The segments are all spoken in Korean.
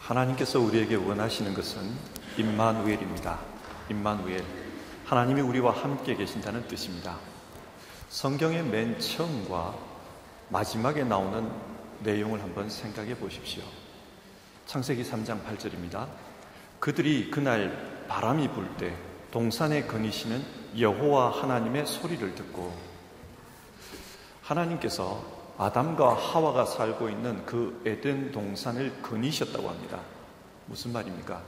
하나님께서 우리에게 원하시는 것은 임마누엘입니다. 임마누엘, 하나님이 우리와 함께 계신다는 뜻입니다. 성경의 맨 처음과 마지막에 나오는 내용을 한번 생각해 보십시오. 창세기 3장 8절입니다. 그들이 그날 바람이 불 때 동산에 거니시는 여호와 하나님의 소리를 듣고, 하나님께서 아담과 하와가 살고 있는 그 에덴 동산을 거니셨다고 합니다. 무슨 말입니까?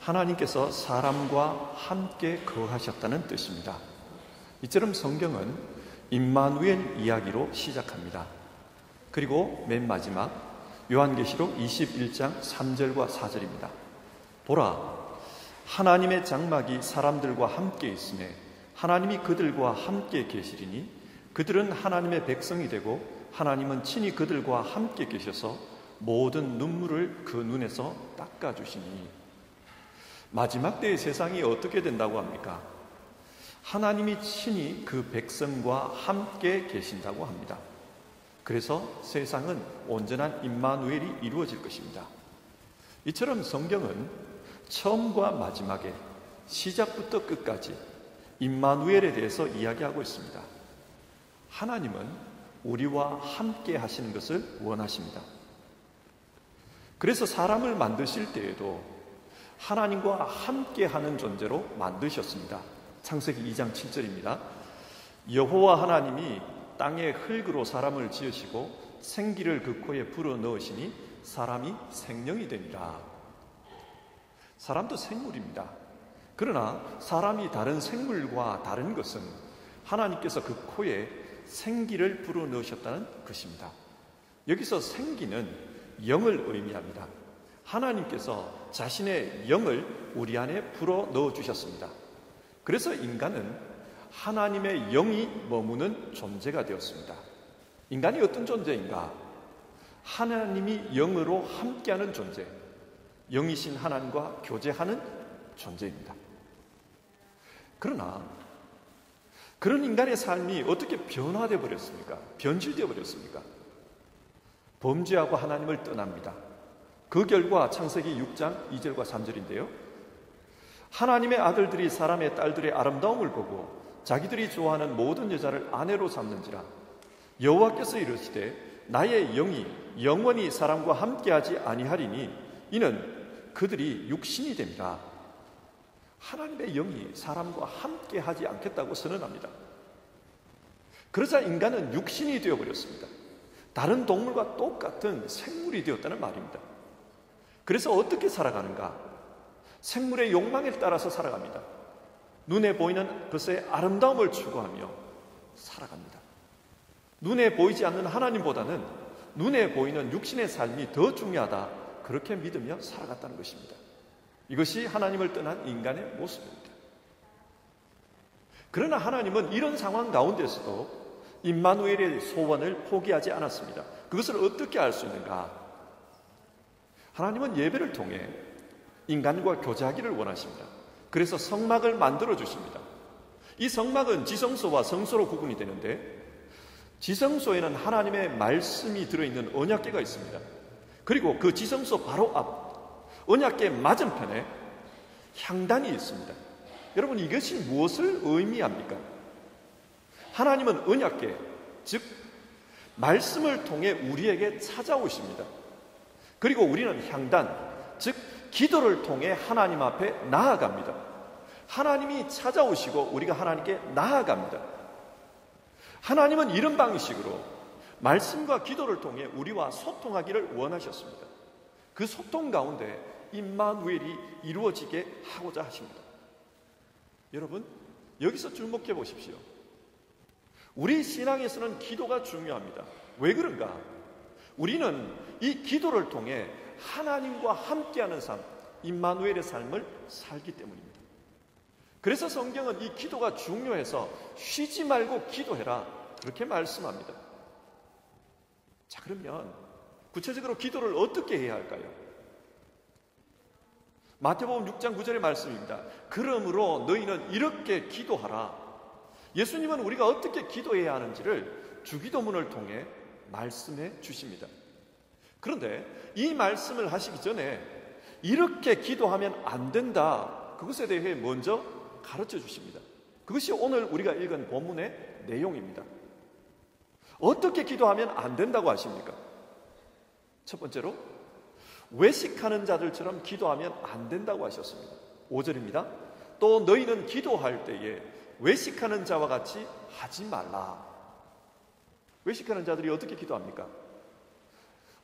하나님께서 사람과 함께 거하셨다는 뜻입니다. 이처럼 성경은 임마누엘 이야기로 시작합니다. 그리고 맨 마지막 요한계시록 21장 3절과 4절입니다. 보라, 하나님의 장막이 사람들과 함께 있으매 하나님이 그들과 함께 계시리니 그들은 하나님의 백성이 되고 하나님은 친히 그들과 함께 계셔서 모든 눈물을 그 눈에서 닦아주시니. 마지막 때의 세상이 어떻게 된다고 합니까? 하나님이 친히 그 백성과 함께 계신다고 합니다. 그래서 세상은 온전한 임마누엘이 이루어질 것입니다. 이처럼 성경은 처음과 마지막에, 시작부터 끝까지 임마누엘에 대해서 이야기하고 있습니다. 하나님은 우리와 함께 하시는 것을 원하십니다. 그래서 사람을 만드실 때에도 하나님과 함께 하는 존재로 만드셨습니다. 창세기 2장 7절입니다. 여호와 하나님이 땅의 흙으로 사람을 지으시고 생기를 그 코에 불어 넣으시니 사람이 생명이 됩니다. 사람도 생물입니다. 그러나 사람이 다른 생물과 다른 것은 하나님께서 그 코에 생기를 불어 넣으셨다는 것입니다. 여기서 생기는 영을 의미합니다. 하나님께서 자신의 영을 우리 안에 불어 넣어 주셨습니다. 그래서 인간은 하나님의 영이 머무는 존재가 되었습니다. 인간이 어떤 존재인가? 하나님이 영으로 함께하는 존재, 영이신 하나님과 교제하는 존재입니다. 그러나 그런 인간의 삶이 어떻게 변화되어 버렸습니까? 변질되어 버렸습니까? 범죄하고 하나님을 떠납니다. 그 결과 창세기 6장 2절과 3절인데요. 하나님의 아들들이 사람의 딸들의 아름다움을 보고 자기들이 좋아하는 모든 여자를 아내로 삼는지라. 여호와께서 이르시되 나의 영이 영원히 사람과 함께하지 아니하리니 이는 그들이 육신이 됩니다. 하나님의 영이 사람과 함께하지 않겠다고 선언합니다. 그러자 인간은 육신이 되어버렸습니다. 다른 동물과 똑같은 생물이 되었다는 말입니다. 그래서 어떻게 살아가는가? 생물의 욕망에 따라서 살아갑니다. 눈에 보이는 것의 아름다움을 추구하며 살아갑니다. 눈에 보이지 않는 하나님보다는 눈에 보이는 육신의 삶이 더 중요하다, 그렇게 믿으며 살아갔다는 것입니다. 이것이 하나님을 떠난 인간의 모습입니다. 그러나 하나님은 이런 상황 가운데서도 임마누엘의 소원을 포기하지 않았습니다. 그것을 어떻게 알 수 있는가? 하나님은 예배를 통해 인간과 교제하기를 원하십니다. 그래서 성막을 만들어 주십니다. 이 성막은 지성소와 성소로 구분이 되는데, 지성소에는 하나님의 말씀이 들어있는 언약궤가 있습니다. 그리고 그 지성소 바로 앞 언약궤 맞은편에 향단이 있습니다. 여러분, 이것이 무엇을 의미합니까? 하나님은 언약궤, 즉 말씀을 통해 우리에게 찾아오십니다. 그리고 우리는 향단, 즉 기도를 통해 하나님 앞에 나아갑니다. 하나님이 찾아오시고 우리가 하나님께 나아갑니다. 하나님은 이런 방식으로 말씀과 기도를 통해 우리와 소통하기를 원하셨습니다. 그 소통 가운데 임마누엘이 이루어지게 하고자 하십니다. 여러분, 여기서 주목해 보십시오. 우리 신앙에서는 기도가 중요합니다. 왜 그런가? 우리는 이 기도를 통해 하나님과 함께하는 삶, 임마누엘의 삶을 살기 때문입니다. 그래서 성경은 이 기도가 중요해서 쉬지 말고 기도해라, 그렇게 말씀합니다. 자, 그러면 구체적으로 기도를 어떻게 해야 할까요? 마태복음 6장 9절의 말씀입니다. 그러므로 너희는 이렇게 기도하라. 예수님은 우리가 어떻게 기도해야 하는지를 주기도문을 통해 말씀해 주십니다. 그런데 이 말씀을 하시기 전에 이렇게 기도하면 안 된다, 그것에 대해 먼저 가르쳐 주십니다. 그것이 오늘 우리가 읽은 본문의 내용입니다. 어떻게 기도하면 안 된다고 하십니까? 첫 번째로 외식하는 자들처럼 기도하면 안 된다고 하셨습니다. 5절입니다. 또 너희는 기도할 때에 외식하는 자와 같이 하지 말라. 외식하는 자들이 어떻게 기도합니까?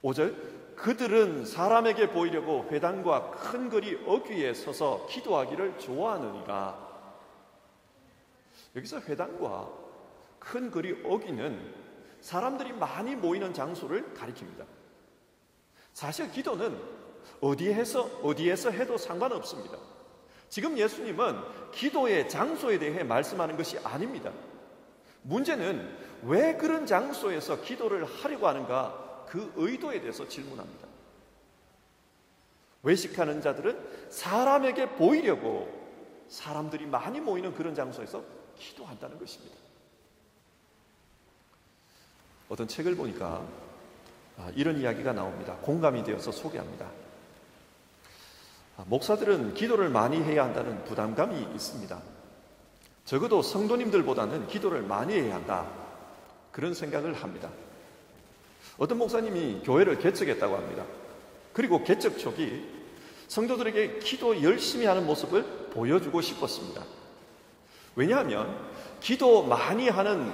5절, 그들은 사람에게 보이려고 회당과 큰 거리 어귀에 서서 기도하기를 좋아하느니라. 여기서 회당과 큰 거리 어귀는 사람들이 많이 모이는 장소를 가리킵니다. 사실 기도는 어디에서 해도 상관없습니다. 지금 예수님은 기도의 장소에 대해 말씀하는 것이 아닙니다. 문제는 왜 그런 장소에서 기도를 하려고 하는가, 그 의도에 대해서 질문합니다. 외식하는 자들은 사람에게 보이려고 사람들이 많이 모이는 그런 장소에서 기도한다는 것입니다. 어떤 책을 보니까 이런 이야기가 나옵니다. 공감이 되어서 소개합니다. 목사들은 기도를 많이 해야 한다는 부담감이 있습니다. 적어도 성도님들보다는 기도를 많이 해야 한다, 그런 생각을 합니다. 어떤 목사님이 교회를 개척했다고 합니다. 그리고 개척 초기 성도들에게 기도 열심히 하는 모습을 보여주고 싶었습니다. 왜냐하면 기도 많이 하는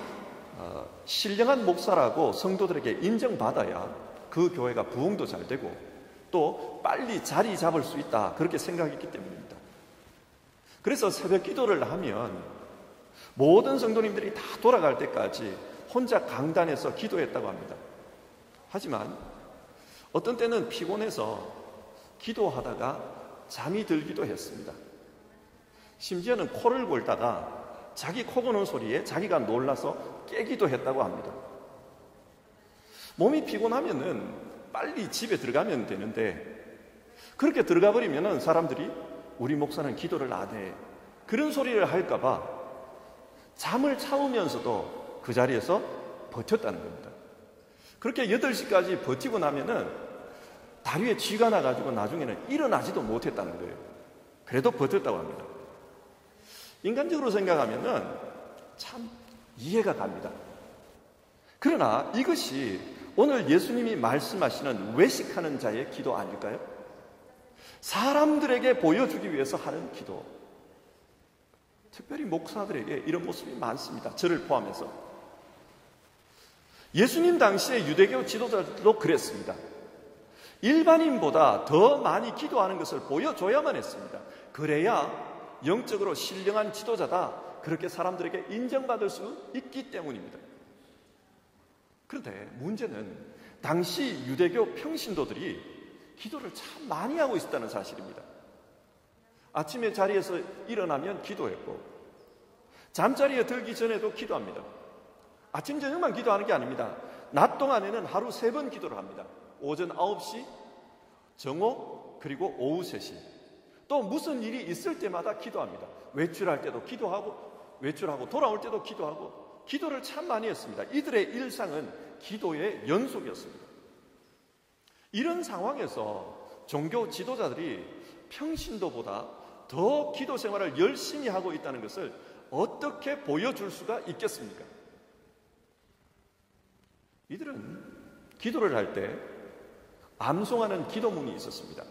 신령한 목사라고 성도들에게 인정받아야 그 교회가 부흥도 잘 되고 또 빨리 자리 잡을 수 있다, 그렇게 생각했기 때문입니다. 그래서 새벽 기도를 하면 모든 성도님들이 다 돌아갈 때까지 혼자 강단에서 기도했다고 합니다. 하지만 어떤 때는 피곤해서 기도하다가 잠이 들기도 했습니다. 심지어는 코를 골다가 자기 코 고는 소리에 자기가 놀라서 깨기도 했다고 합니다. 몸이 피곤하면은 빨리 집에 들어가면 되는데 그렇게 들어가 버리면은 사람들이 우리 목사는 기도를 안 해, 그런 소리를 할까봐 잠을 참으면서도 그 자리에서 버텼다는 겁니다. 그렇게 8시까지 버티고 나면은 다리에 쥐가 나가지고 나중에는 일어나지도 못했다는 거예요. 그래도 버텼다고 합니다. 인간적으로 생각하면은 참 이해가 갑니다. 그러나 이것이 오늘 예수님이 말씀하시는 외식하는 자의 기도 아닐까요? 사람들에게 보여주기 위해서 하는 기도. 특별히 목사들에게 이런 모습이 많습니다. 저를 포함해서. 예수님 당시의 유대교 지도자들도 그랬습니다. 일반인보다 더 많이 기도하는 것을 보여줘야만 했습니다. 그래야 영적으로 신령한 지도자다, 그렇게 사람들에게 인정받을 수 있기 때문입니다. 그런데 문제는 당시 유대교 평신도들이 기도를 참 많이 하고 있었다는 사실입니다. 아침에 자리에서 일어나면 기도했고 잠자리에 들기 전에도 기도합니다. 아침 저녁만 기도하는 게 아닙니다. 낮 동안에는 하루 3번 기도를 합니다. 오전 9시, 정오, 그리고 오후 3시. 또 무슨 일이 있을 때마다 기도합니다. 외출할 때도 기도하고, 외출하고 돌아올 때도 기도하고, 기도를 참 많이 했습니다. 이들의 일상은 기도의 연속이었습니다. 이런 상황에서 종교 지도자들이 평신도보다 더 기도 생활을 열심히 하고 있다는 것을 어떻게 보여줄 수가 있겠습니까? 이들은 기도를 할 때 암송하는 기도문이 있었습니다.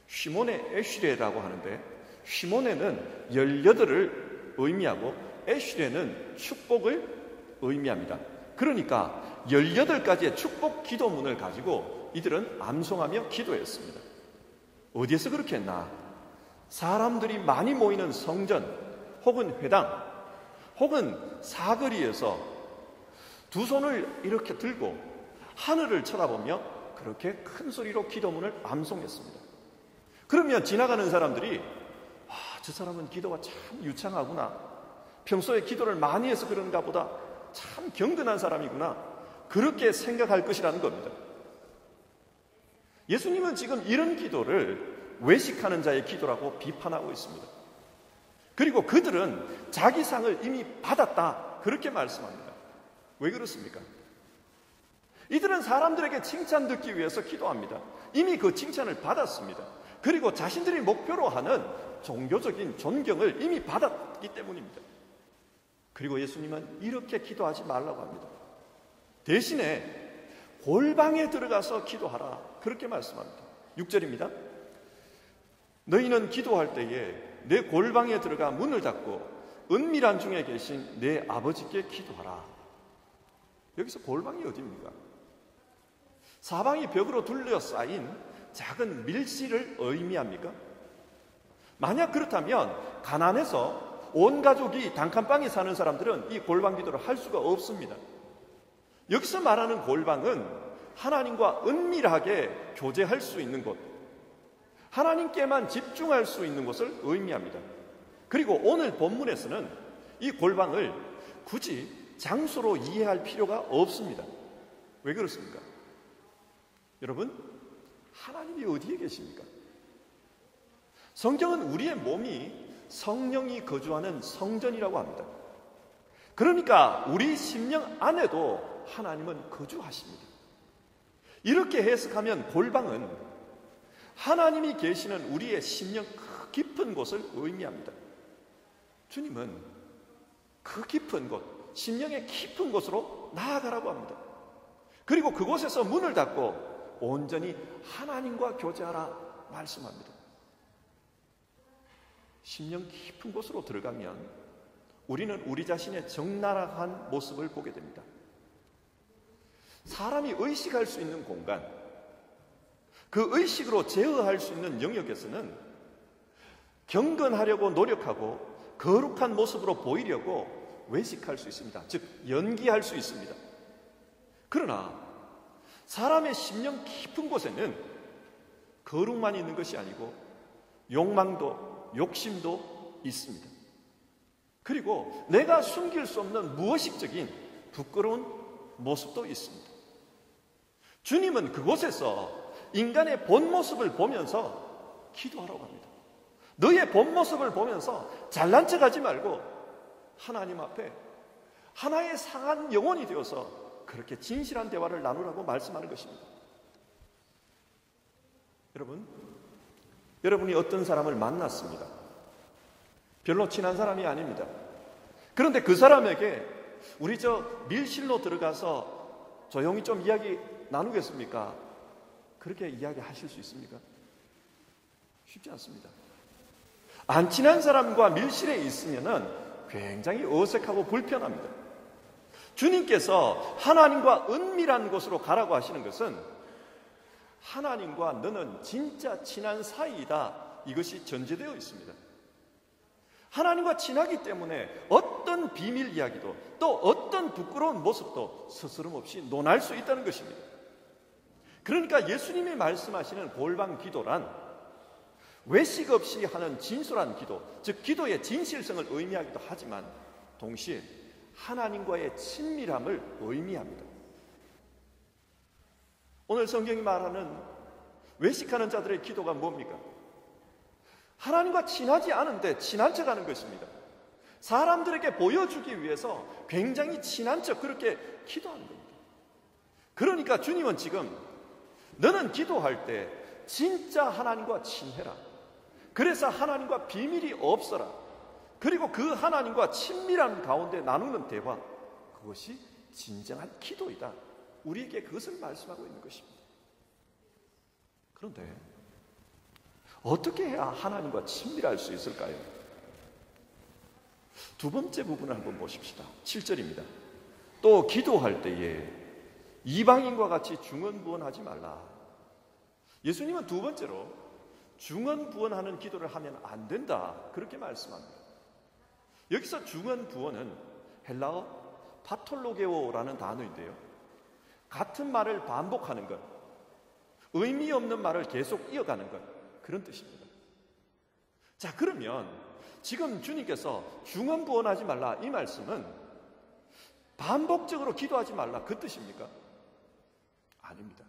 시몬의 에슈레라고 하는데, 시몬에는 18을 의미하고 에슈레는 축복을 의미합니다. 그러니까 18가지의 축복 기도문을 가지고 이들은 암송하며 기도했습니다. 어디에서 그렇게 했나? 사람들이 많이 모이는 성전 혹은 회당 혹은 사거리에서 두 손을 이렇게 들고 하늘을 쳐다보며 그렇게 큰 소리로 기도문을 암송했습니다. 그러면 지나가는 사람들이 저 사람은 기도가 참 유창하구나, 평소에 기도를 많이 해서 그런가 보다, 참 경건한 사람이구나, 그렇게 생각할 것이라는 겁니다. 예수님은 지금 이런 기도를 외식하는 자의 기도라고 비판하고 있습니다. 그리고 그들은 자기 상을 이미 받았다, 그렇게 말씀합니다. 왜 그렇습니까? 이들은 사람들에게 칭찬 듣기 위해서 기도합니다. 이미 그 칭찬을 받았습니다. 그리고 자신들이 목표로 하는 종교적인 존경을 이미 받았기 때문입니다. 그리고 예수님은 이렇게 기도하지 말라고 합니다. 대신에 골방에 들어가서 기도하라, 그렇게 말씀합니다. 6절입니다. 너희는 기도할 때에 내 골방에 들어가 문을 닫고 은밀한 중에 계신 내 아버지께 기도하라. 여기서 골방이 어디입니까? 사방이 벽으로 둘러싸인 작은 밀실을 의미합니까? 만약 그렇다면 가난해서 온 가족이 단칸방에 사는 사람들은 이 골방 기도를 할 수가 없습니다. 여기서 말하는 골방은 하나님과 은밀하게 교제할 수 있는 곳, 하나님께만 집중할 수 있는 곳을 의미합니다. 그리고 오늘 본문에서는 이 골방을 굳이 장소로 이해할 필요가 없습니다. 왜 그렇습니까? 여러분, 하나님이 어디에 계십니까? 성경은 우리의 몸이 성령이 거주하는 성전이라고 합니다. 그러니까 우리 심령 안에도 하나님은 거주하십니다. 이렇게 해석하면 골방은 하나님이 계시는 우리의 심령 그 깊은 곳을 의미합니다. 주님은 그 깊은 곳, 심령의 깊은 곳으로 나아가라고 합니다. 그리고 그곳에서 문을 닫고 온전히 하나님과 교제하라 말씀합니다. 심령 깊은 곳으로 들어가면 우리는 우리 자신의 적나라한 모습을 보게 됩니다. 사람이 의식할 수 있는 공간, 그 의식으로 제어할 수 있는 영역에서는 경건하려고 노력하고 거룩한 모습으로 보이려고 외식할 수 있습니다. 즉 연기할 수 있습니다. 그러나 사람의 심령 깊은 곳에는 거룩만 있는 것이 아니고 욕망도 욕심도 있습니다. 그리고 내가 숨길 수 없는 무의식적인 부끄러운 모습도 있습니다. 주님은 그곳에서 인간의 본 모습을 보면서 기도하라고 합니다. 너의 본 모습을 보면서 잘난 척하지 말고 하나님 앞에 하나의 상한 영혼이 되어서 그렇게 진실한 대화를 나누라고 말씀하는 것입니다. 여러분이 어떤 사람을 만났습니다. 별로 친한 사람이 아닙니다. 그런데 그 사람에게 우리 밀실로 들어가서 조용히 좀 이야기 나누겠습니까? 그렇게 이야기하실 수 있습니까? 쉽지 않습니다. 안 친한 사람과 밀실에 있으면은 굉장히 어색하고 불편합니다. 주님께서 하나님과 은밀한 곳으로 가라고 하시는 것은 하나님과 너는 진짜 친한 사이이다, 이것이 전제되어 있습니다. 하나님과 친하기 때문에 어떤 비밀 이야기도 또 어떤 부끄러운 모습도 스스럼 없이 논할 수 있다는 것입니다. 그러니까 예수님이 말씀하시는 골방 기도란 외식 없이 하는 진솔한 기도, 즉 기도의 진실성을 의미하기도 하지만 동시에 하나님과의 친밀함을 의미합니다. 오늘 성경이 말하는 외식하는 자들의 기도가 뭡니까? 하나님과 친하지 않은데 친한 척하는 것입니다. 사람들에게 보여주기 위해서 굉장히 친한 척 그렇게 기도하는 겁니다. 그러니까 주님은 지금 너는 기도할 때 진짜 하나님과 친해라. 그래서 하나님과 비밀이 없어라. 그리고 그 하나님과 친밀한 가운데 나누는 대화, 그것이 진정한 기도이다. 우리에게 그것을 말씀하고 있는 것입니다. 그런데 어떻게 해야 하나님과 친밀할 수 있을까요? 두 번째 부분을 한번 보십시다. 7절입니다. 또 기도할 때에 이방인과 같이 중언부언하지 말라. 예수님은 두 번째로 중언부언하는 기도를 하면 안 된다, 그렇게 말씀합니다. 여기서 중언부언은 헬라어 파톨로게오라는 단어인데요, 같은 말을 반복하는 것, 의미 없는 말을 계속 이어가는 것, 그런 뜻입니다. 자, 그러면 지금 주님께서 중언부언하지 말라, 이 말씀은 반복적으로 기도하지 말라, 그 뜻입니까? 아닙니다.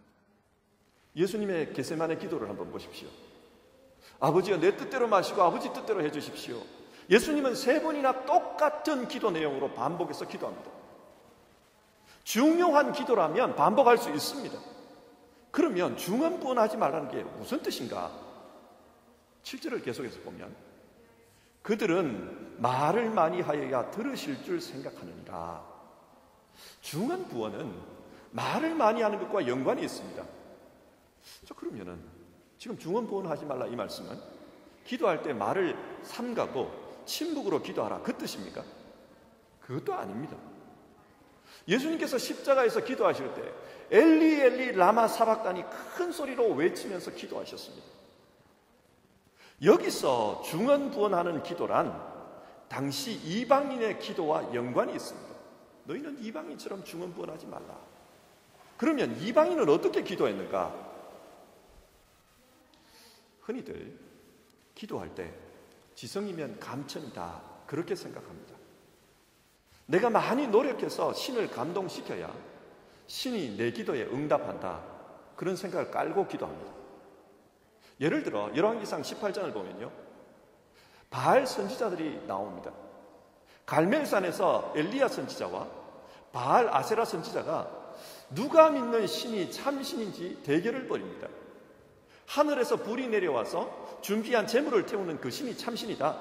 예수님의 겟세마네 기도를 한번 보십시오. 아버지여, 내 뜻대로 마시고 아버지 뜻대로 해주십시오. 예수님은 3번이나 똑같은 기도 내용으로 반복해서 기도합니다. 중요한 기도라면 반복할 수 있습니다. 그러면 중언부언하지 말라는 게 무슨 뜻인가? 7절을 계속해서 보면 그들은 말을 많이 하여야 들으실 줄 생각하느니라. 중언부언은 말을 많이 하는 것과 연관이 있습니다. 그러면은 지금 중언부언하지 말라 이 말씀은 기도할 때 말을 삼가고 침묵으로 기도하라 그 뜻입니까? 그것도 아닙니다. 예수님께서 십자가에서 기도하실 때 엘리 엘리 라마 사박다니 큰 소리로 외치면서 기도하셨습니다. 여기서 중언부언하는 기도란 당시 이방인의 기도와 연관이 있습니다. 너희는 이방인처럼 중언부언하지 말라. 그러면 이방인은 어떻게 기도했는가? 흔히들 기도할 때 지성이면 감천이다 그렇게 생각합니다. 내가 많이 노력해서 신을 감동시켜야 신이 내 기도에 응답한다 그런 생각을 깔고 기도합니다. 예를 들어 열왕기상 18장을 보면요, 바알 선지자들이 나옵니다. 갈멜산에서 엘리야 선지자와 바알 아세라 선지자가 누가 믿는 신이 참신인지 대결을 벌입니다. 하늘에서 불이 내려와서 준비한 제물을 태우는 그 신이 참신이다.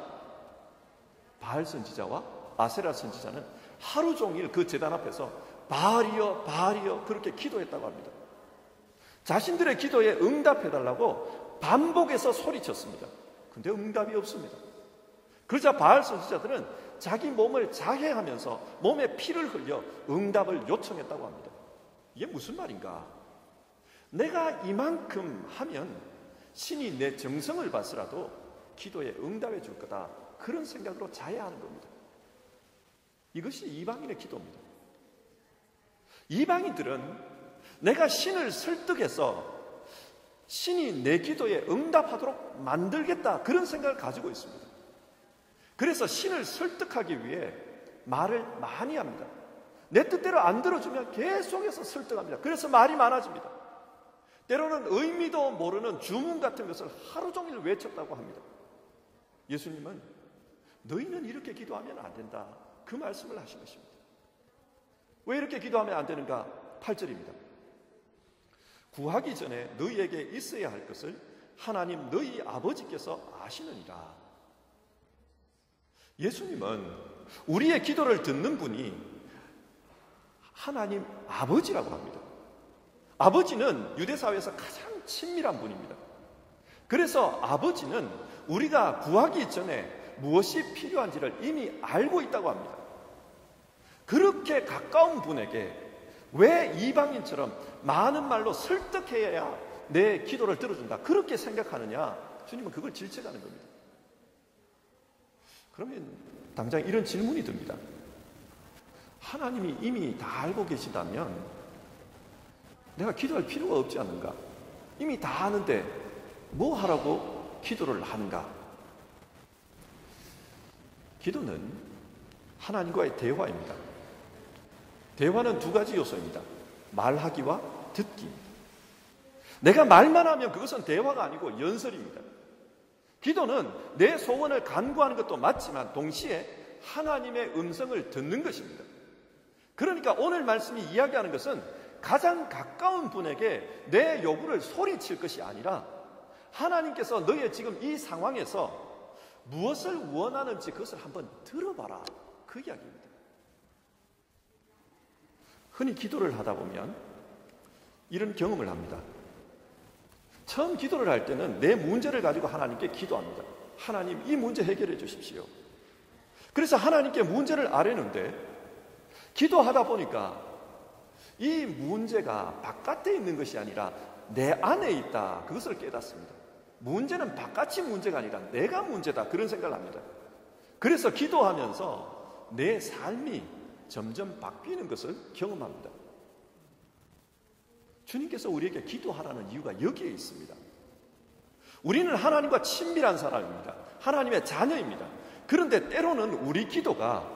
바알 선지자와 아세라 선지자는 하루 종일 그 제단 앞에서 바알이여 바알이여 그렇게 기도했다고 합니다. 자신들의 기도에 응답해달라고 반복해서 소리쳤습니다. 근데 응답이 없습니다. 그러자 바알 선지자들은 자기 몸을 자해하면서 몸에 피를 흘려 응답을 요청했다고 합니다. 이게 무슨 말인가? 내가 이만큼 하면 신이 내 정성을 봐서라도 기도에 응답해 줄 거다 그런 생각으로 자해하는 겁니다. 이것이 이방인의 기도입니다. 이방인들은 내가 신을 설득해서 신이 내 기도에 응답하도록 만들겠다 그런 생각을 가지고 있습니다. 그래서 신을 설득하기 위해 말을 많이 합니다. 내 뜻대로 안 들어주면 계속해서 설득합니다. 그래서 말이 많아집니다. 때로는 의미도 모르는 주문 같은 것을 하루 종일 외쳤다고 합니다. 예수님은 너희는 이렇게 기도하면 안 된다 그 말씀을 하신 것입니다. 왜 이렇게 기도하면 안 되는가? 8절입니다. 구하기 전에 너희에게 있어야 할 것을 하나님 너희 아버지께서 아시느니라. 예수님은 우리의 기도를 듣는 분이 하나님 아버지라고 합니다. 아버지는 유대사회에서 가장 친밀한 분입니다. 그래서 아버지는 우리가 구하기 전에 무엇이 필요한지를 이미 알고 있다고 합니다. 그렇게 가까운 분에게 왜 이방인처럼 많은 말로 설득해야 내 기도를 들어준다 그렇게 생각하느냐? 주님은 그걸 질책하는 겁니다. 그러면 당장 이런 질문이 듭니다. 하나님이 이미 다 알고 계시다면 내가 기도할 필요가 없지 않은가? 이미 다 아는데 뭐 하라고 기도를 하는가? 기도는 하나님과의 대화입니다. 대화는 두 가지 요소입니다. 말하기와 듣기입니다. 내가 말만 하면 그것은 대화가 아니고 연설입니다. 기도는 내 소원을 간구하는 것도 맞지만 동시에 하나님의 음성을 듣는 것입니다. 그러니까 오늘 말씀이 이야기하는 것은 가장 가까운 분에게 내 요구를 소리칠 것이 아니라 하나님께서 너의 지금 이 상황에서 무엇을 원하는지 그것을 한번 들어봐라 그 이야기입니다. 흔히 기도를 하다 보면 이런 경험을 합니다. 처음 기도를 할 때는 내 문제를 가지고 하나님께 기도합니다. 하나님 이 문제 해결해 주십시오. 그래서 하나님께 문제를 아뢰는데 기도하다 보니까 이 문제가 바깥에 있는 것이 아니라 내 안에 있다 그것을 깨닫습니다. 문제는 바깥이 문제가 아니라 내가 문제다 그런 생각을 합니다. 그래서 기도하면서 내 삶이 점점 바뀌는 것을 경험합니다. 주님께서 우리에게 기도하라는 이유가 여기에 있습니다. 우리는 하나님과 친밀한 사람입니다. 하나님의 자녀입니다. 그런데 때로는 우리 기도가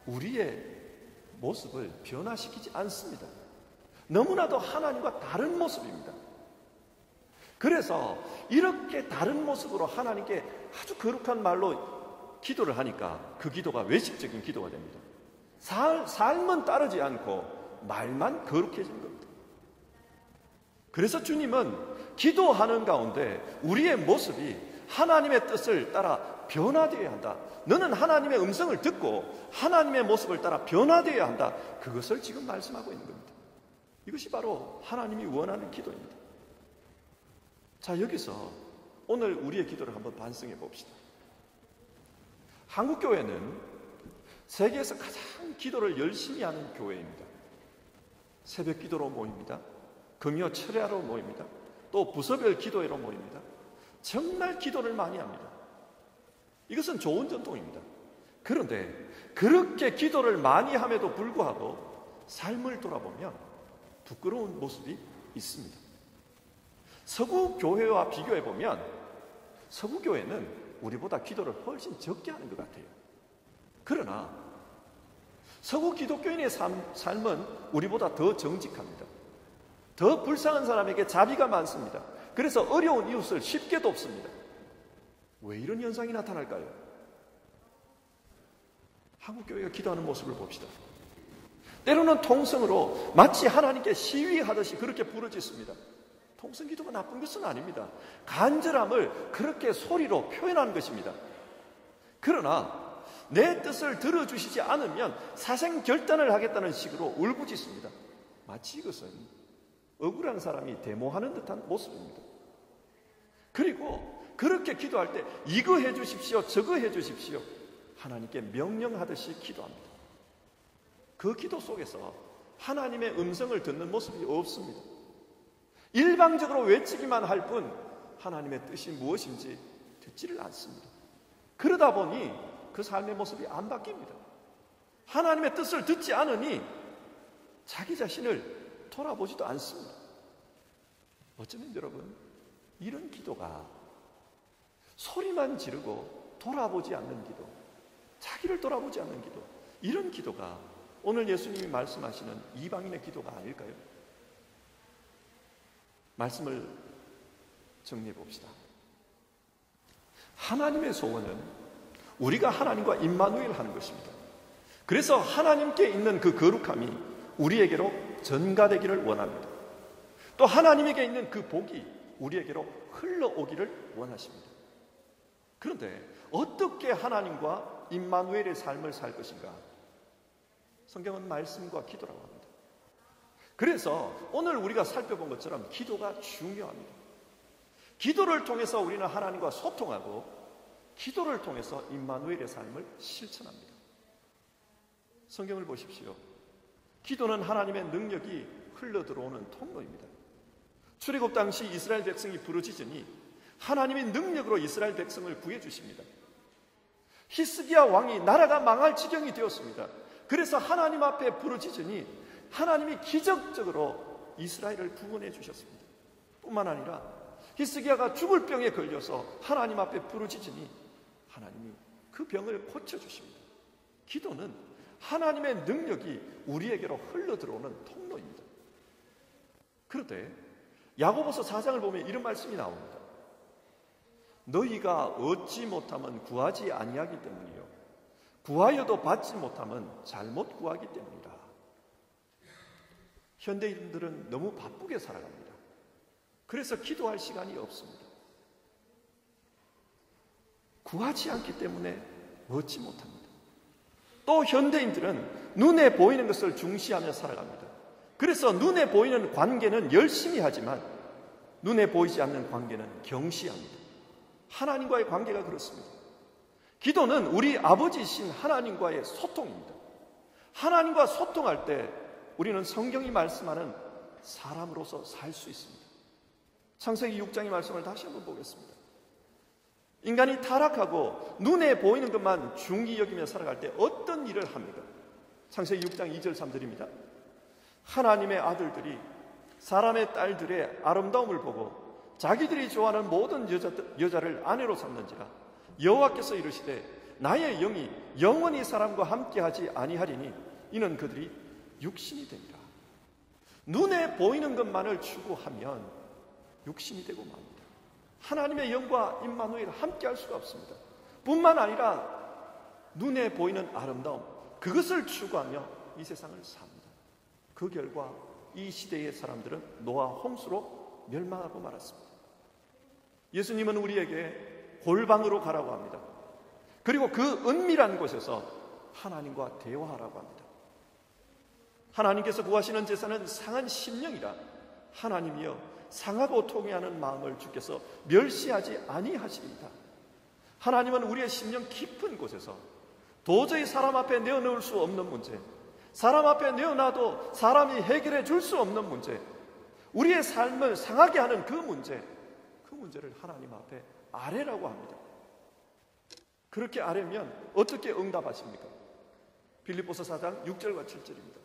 우리의 모습을 변화시키지 않습니다. 너무나도 하나님과 다른 모습입니다. 그래서 이렇게 다른 모습으로 하나님께 아주 거룩한 말로 기도를 하니까 그 기도가 외식적인 기도가 됩니다. 삶은 따르지 않고 말만 거룩해진 겁니다. 그래서 주님은 기도하는 가운데 우리의 모습이 하나님의 뜻을 따라 변화되어야 한다. 너는 하나님의 음성을 듣고 하나님의 모습을 따라 변화되어야 한다. 그것을 지금 말씀하고 있는 겁니다. 이것이 바로 하나님이 원하는 기도입니다. 자, 여기서 오늘 우리의 기도를 한번 반성해 봅시다. 한국교회는 세계에서 가장 기도를 열심히 하는 교회입니다. 새벽 기도로 모입니다. 금요 철야로 모입니다. 또 부서별 기도회로 모입니다. 정말 기도를 많이 합니다. 이것은 좋은 전통입니다. 그런데 그렇게 기도를 많이 함에도 불구하고 삶을 돌아보면 부끄러운 모습이 있습니다. 서구 교회와 비교해 보면 서구 교회는 우리보다 기도를 훨씬 적게 하는 것 같아요. 그러나 서구 기독교인의 삶은 우리보다 더 정직합니다. 더 불쌍한 사람에게 자비가 많습니다. 그래서 어려운 이웃을 쉽게 돕습니다. 왜 이런 현상이 나타날까요? 한국 교회가 기도하는 모습을 봅시다. 때로는 통성으로 마치 하나님께 시위하듯이 그렇게 부르짖습니다. 통성 기도가 나쁜 것은 아닙니다. 간절함을 그렇게 소리로 표현하는 것입니다. 그러나 내 뜻을 들어주시지 않으면 사생결단을 하겠다는 식으로 울부짖습니다. 마치 이것은 억울한 사람이 데모하는 듯한 모습입니다. 그리고 그렇게 기도할 때 이거 해주십시오, 저거 해주십시오, 하나님께 명령하듯이 기도합니다. 그 기도 속에서 하나님의 음성을 듣는 모습이 없습니다. 일방적으로 외치기만 할 뿐 하나님의 뜻이 무엇인지 듣지를 않습니다. 그러다 보니 그 삶의 모습이 안 바뀝니다. 하나님의 뜻을 듣지 않으니 자기 자신을 돌아보지도 않습니다. 어쩌면 여러분, 이런 기도가 소리만 지르고 돌아보지 않는 기도, 자기를 돌아보지 않는 기도, 이런 기도가 오늘 예수님이 말씀하시는 이방인의 기도가 아닐까요? 말씀을 정리해 봅시다. 하나님의 소원은 우리가 하나님과 임마누엘 하는 것입니다. 그래서 하나님께 있는 그 거룩함이 우리에게로 전가되기를 원합니다. 또 하나님에게 있는 그 복이 우리에게로 흘러오기를 원하십니다. 그런데 어떻게 하나님과 임마누엘의 삶을 살 것인가? 성경은 말씀과 기도라고 합니다. 그래서 오늘 우리가 살펴본 것처럼 기도가 중요합니다. 기도를 통해서 우리는 하나님과 소통하고 기도를 통해서 임마누엘의 삶을 실천합니다. 성경을 보십시오. 기도는 하나님의 능력이 흘러들어오는 통로입니다. 출애굽 당시 이스라엘 백성이 부르짖으니 하나님의 능력으로 이스라엘 백성을 구해주십니다. 히스기야 왕이 나라가 망할 지경이 되었습니다. 그래서 하나님 앞에 부르짖으니 하나님이 기적적으로 이스라엘을 구원해 주셨습니다. 뿐만 아니라 히스기야가 죽을 병에 걸려서 하나님 앞에 부르짖으니 하나님이 그 병을 고쳐주십니다. 기도는 하나님의 능력이 우리에게로 흘러들어오는 통로입니다. 그런데 야고보서 4장을 보면 이런 말씀이 나옵니다. 너희가 얻지 못하면 구하지 아니하기 때문이요 구하여도 받지 못하면 잘못 구하기 때문이라. 현대인들은 너무 바쁘게 살아갑니다. 그래서 기도할 시간이 없습니다. 구하지 않기 때문에 얻지 못합니다. 또 현대인들은 눈에 보이는 것을 중시하며 살아갑니다. 그래서 눈에 보이는 관계는 열심히 하지만 눈에 보이지 않는 관계는 경시합니다. 하나님과의 관계가 그렇습니다. 기도는 우리 아버지이신 하나님과의 소통입니다. 하나님과 소통할 때 우리는 성경이 말씀하는 사람으로서 살 수 있습니다. 창세기 6장의 말씀을 다시 한번 보겠습니다. 인간이 타락하고 눈에 보이는 것만 중히 여기며 살아갈 때 어떤 일을 합니까? 창세기 6장 2절 3절입니다. 하나님의 아들들이 사람의 딸들의 아름다움을 보고 자기들이 좋아하는 모든 여자를 아내로 삼는지라 여호와께서 이르시되 나의 영이 영원히 사람과 함께하지 아니하리니 이는 그들이 육신이 되리라. 눈에 보이는 것만을 추구하면 육신이 되고 맙니다. 하나님의 영과 임마누엘 함께할 수가 없습니다. 뿐만 아니라 눈에 보이는 아름다움, 그것을 추구하며 이 세상을 삽니다. 그 결과 이 시대의 사람들은 노아 홍수로 멸망하고 말았습니다. 예수님은 우리에게 골방으로 가라고 합니다. 그리고 그 은밀한 곳에서 하나님과 대화하라고 합니다. 하나님께서 구하시는 제사는 상한 심령이라 하나님이여 상하고 통회하는 마음을 주께서 멸시하지 아니하시리이다. 하나님은 우리의 심령 깊은 곳에서 도저히 사람 앞에 내어놓을 수 없는 문제, 사람 앞에 내어놔도 사람이 해결해 줄 수 없는 문제, 우리의 삶을 상하게 하는 그 문제를 하나님 앞에 아뢰라고 합니다. 그렇게 아뢰면 어떻게 응답하십니까? 빌립보서 4장 6절과 7절입니다.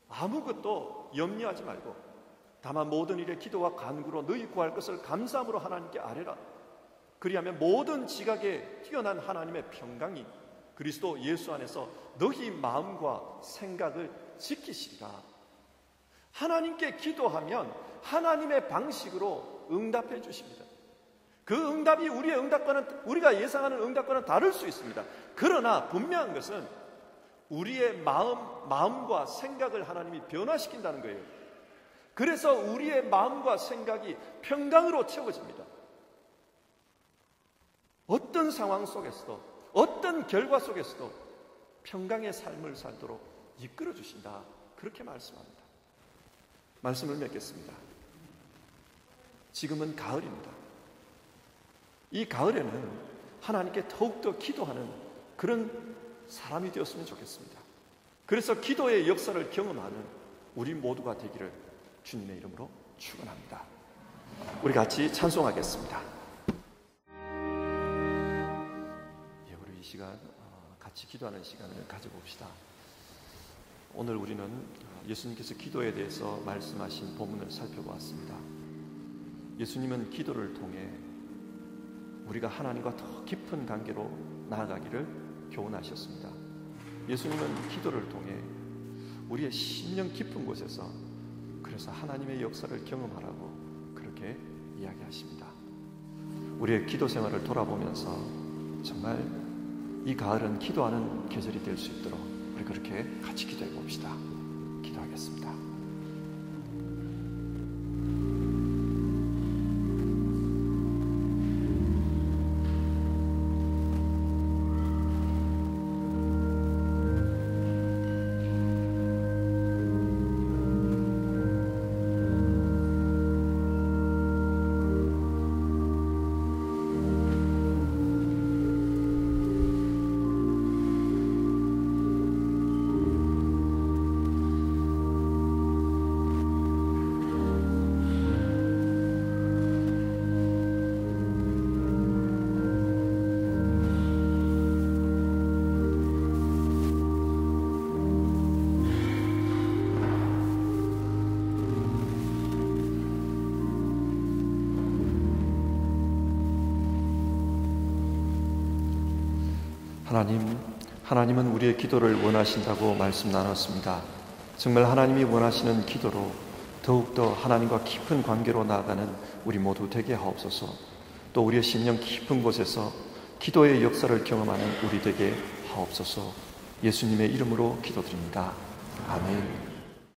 아무것도 염려하지 말고 다만 모든 일에 기도와 간구로 너희 구할 것을 감사함으로 하나님께 아뢰라. 그리하면 모든 지각에 뛰어난 하나님의 평강이 그리스도 예수 안에서 너희 마음과 생각을 지키시리라. 하나님께 기도하면 하나님의 방식으로 응답해 주십니다. 그 응답이 우리의 응답과는, 우리가 예상하는 응답과는 다를 수 있습니다. 그러나 분명한 것은 우리의 마음과 생각을 하나님이 변화시킨다는 거예요. 그래서 우리의 마음과 생각이 평강으로 채워집니다. 어떤 상황 속에서도, 어떤 결과 속에서도 평강의 삶을 살도록 이끌어 주신다. 그렇게 말씀합니다. 말씀을 맺겠습니다. 지금은 가을입니다. 이 가을에는 하나님께 더욱더 기도하는 그런 사람이 되었으면 좋겠습니다. 그래서 기도의 역사를 경험하는 우리 모두가 되기를 주님의 이름으로 축원합니다. 우리 같이 찬송하겠습니다. 우리 이 시간 같이 기도하는 시간을 가져봅시다. 오늘 우리는 예수님께서 기도에 대해서 말씀하신 본문을 살펴보았습니다. 예수님은 기도를 통해 우리가 하나님과 더 깊은 관계로 나아가기를 교훈하셨습니다. 예수님은 기도를 통해 우리의 심령 깊은 곳에서 그래서 하나님의 역사를 경험하라고 그렇게 이야기하십니다. 우리의 기도 생활을 돌아보면서 정말 이 가을은 기도하는 계절이 될 수 있도록 우리 그렇게 같이 기도해 봅시다. 기도하겠습니다. 하나님은 우리의 기도를 원하신다고 말씀 나눴습니다. 정말 하나님이 원하시는 기도로 더욱더 하나님과 깊은 관계로 나아가는 우리 모두 되게 하옵소서. 또 우리의 심령 깊은 곳에서 기도의 역사를 경험하는 우리 되게 하옵소서. 예수님의 이름으로 기도드립니다. 아멘.